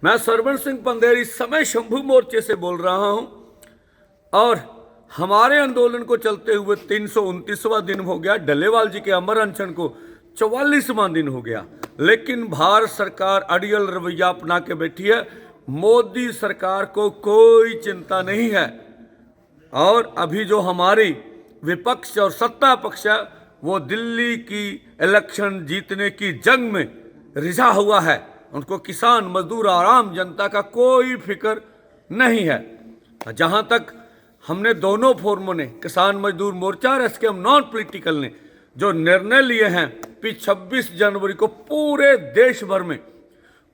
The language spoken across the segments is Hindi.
मैं सरवण सिंह पंदेर इस समय शंभू मोर्चे से बोल रहा हूं और हमारे आंदोलन को चलते हुए 329वां दिन हो गया। डल्लेवाल जी के अमर अनशन को 44वां दिन हो गया, लेकिन भारत सरकार अड़ियल रवैया अपना के बैठी है। मोदी सरकार को कोई चिंता नहीं है और अभी जो हमारी विपक्ष और सत्ता पक्ष है वो दिल्ली की इलेक्शन जीतने की जंग में रिझा हुआ है। उनको किसान, मजदूर और आम जनता का कोई फिक्र नहीं है। जहां तक हमने दोनों फोरमों ने, किसान मजदूर मोर्चा और एसकेएम नॉन पॉलिटिकल ने जो निर्णय लिए हैं कि 26 जनवरी को पूरे देश भर में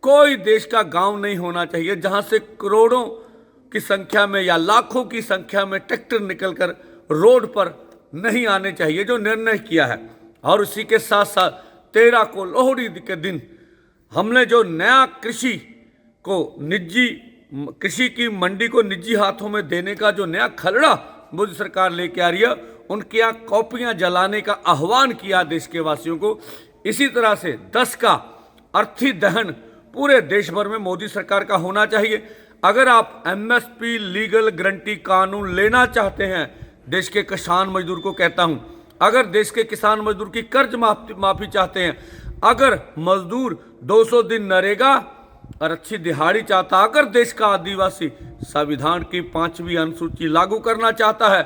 कोई देश का गांव नहीं होना चाहिए जहां से करोड़ों की संख्या में या लाखों की संख्या में ट्रैक्टर निकलकर रोड पर नहीं आने चाहिए, जो निर्णय किया है। और उसी के साथ साथ 13 को लोहड़ी के दिन हमने जो नया कृषि की मंडी को निजी हाथों में देने का जो नया खलड़ा मोदी सरकार लेके आ रही है, उनके यहाँ कॉपियां जलाने का आह्वान किया देश के वासियों को। इसी तरह से 10 का अर्थी दहन पूरे देश भर में मोदी सरकार का होना चाहिए। अगर आप एमएसपी लीगल गारंटी कानून लेना चाहते हैं, देश के किसान मजदूर को कहता हूं, अगर देश के किसान मजदूर की कर्ज माफी चाहते हैं, अगर मजदूर 200 दिन नरेगा और अच्छी दिहाड़ी चाहता, अगर देश का आदिवासी संविधान की 5वीं अनुसूची लागू करना चाहता है,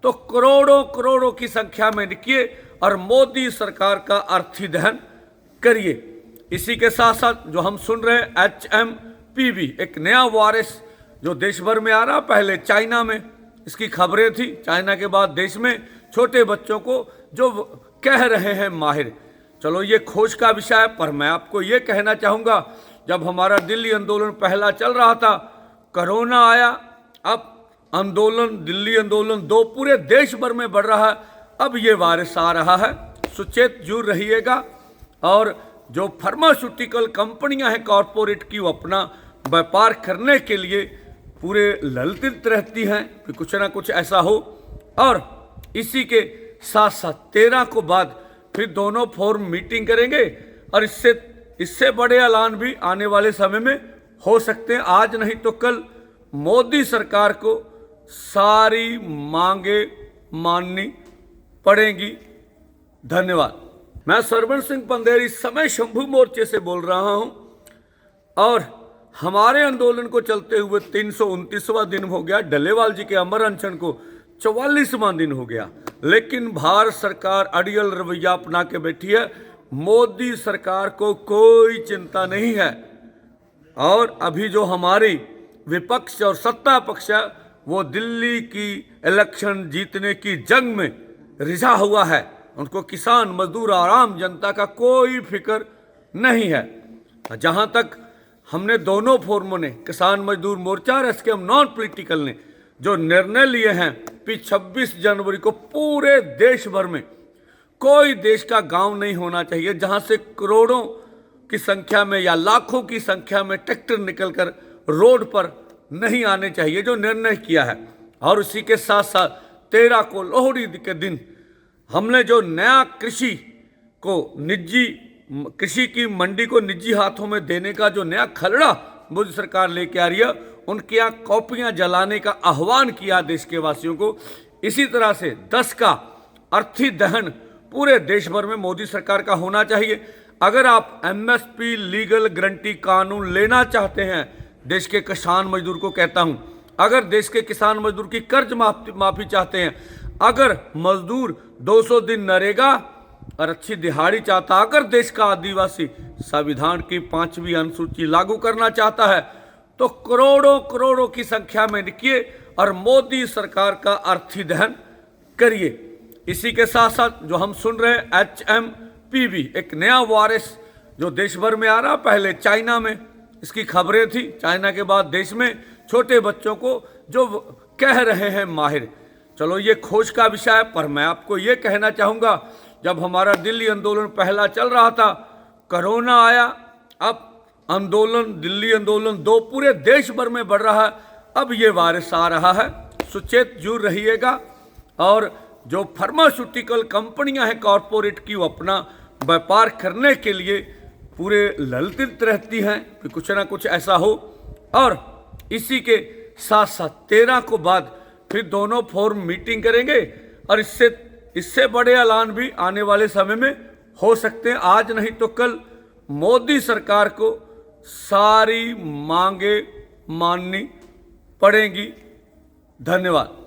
तो करोड़ों करोड़ों की संख्या में निकलिए और मोदी सरकार का अर्थी दहन करिए। इसी के साथ साथ जो हम सुन रहे हैं HMPV, एक नया वायरस जो देश भर में आ रहा, पहले चाइना में इसकी खबरें थी, चाइना के बाद देश में छोटे बच्चों को जो कह रहे हैं माहिर। चलो ये खोज का विषय है, पर मैं आपको ये कहना चाहूँगा, जब हमारा दिल्ली आंदोलन पहला चल रहा था, कोरोना आया, अब दिल्ली आंदोलन 2 पूरे देश भर में बढ़ रहा है, अब ये वायरस आ रहा है। सुचेत जुड़ रहिएगा। और जो फार्मास्यूटिकल कंपनियां हैं कॉरपोरेट की, वो अपना व्यापार करने के लिए पूरे ललचित रहती हैं कि कुछ ना कुछ ऐसा हो। और इसी के साथ साथ 13 को बाद फिर दोनों फोरम मीटिंग करेंगे और इससे बड़े ऐलान भी आने वाले समय में हो सकते हैं। आज नहीं तो कल मोदी सरकार को सारी मांगे माननी पड़ेंगी। धन्यवाद। मैं सरवण सिंह पंदेर इस समय शंभू मोर्चे से बोल रहा हूं और हमारे आंदोलन को चलते हुए 329वां दिन हो गया। डल्लेवाल जी के अमर अनशन को 44वां दिन हो गया, लेकिन भारत सरकार अड़ियल रवैया अपना के बैठी है। मोदी सरकार को कोई चिंता नहीं है और अभी जो हमारी विपक्ष और सत्ता पक्ष है वो दिल्ली की इलेक्शन जीतने की जंग में रिझा हुआ है। उनको किसान, मजदूर और आम जनता का कोई फिक्र नहीं है। जहां तक हमने दोनों फोरमों ने, किसान मजदूर मोर्चा और एसकेएम नॉन पॉलिटिकल ने जो निर्णय लिए हैं कि 26 जनवरी को पूरे देश भर में कोई देश का गांव नहीं होना चाहिए जहां से करोड़ों की संख्या में या लाखों की संख्या में ट्रैक्टर निकलकर रोड पर नहीं आने चाहिए, जो निर्णय किया है। और उसी के साथ साथ 13 को लोहड़ी के दिन हमने जो नया कृषि की मंडी को निजी हाथों में देने का जो नया खलड़ा मोदी सरकार लेके आ रही है, उनके यहाँ कॉपियां जलाने का आह्वान किया देश के वासियों को। इसी तरह से 10 का अर्थी दहन पूरे देश भर में मोदी सरकार का होना चाहिए। अगर आप एमएसपी लीगल गारंटी कानून लेना चाहते हैं, देश के किसान मजदूर को कहता हूं, अगर देश के किसान मजदूर की कर्ज माफी चाहते हैं, अगर मजदूर 200 दिन नरेगा और अच्छी दिहाड़ी चाहता, अगर देश का आदिवासी संविधान की 5वीं अनुसूची लागू करना चाहता है, तो करोड़ों करोड़ों की संख्या में निकलिए और मोदी सरकार का अर्थी दहन करिए। इसी के साथ साथ जो हम सुन रहे हैं HMPV, एक नया वायरस जो देश भर में आ रहा, पहले चाइना में इसकी खबरें थी, चाइना के बाद देश में छोटे बच्चों को जो कह रहे हैं माहिर। चलो ये खोज का विषय है, पर मैं आपको ये कहना चाहूँगा, जब हमारा दिल्ली आंदोलन पहला चल रहा था, कोरोना आया, अब दिल्ली आंदोलन 2 पूरे देश भर में बढ़ रहा है, अब ये वायरस आ रहा है। सुचेत जुड़ रहिएगा। और जो फार्मास्यूटिकल कंपनियां हैं कॉरपोरेट की, वो अपना व्यापार करने के लिए पूरे ललचित रहती हैं कि कुछ ना कुछ ऐसा हो। और इसी के साथ साथ 13 को बाद फिर दोनों फोरम मीटिंग करेंगे और इससे बड़े ऐलान भी आने वाले समय में हो सकते हैं। आज नहीं तो कल मोदी सरकार को सारी मांगे माननी पड़ेंगी। धन्यवाद।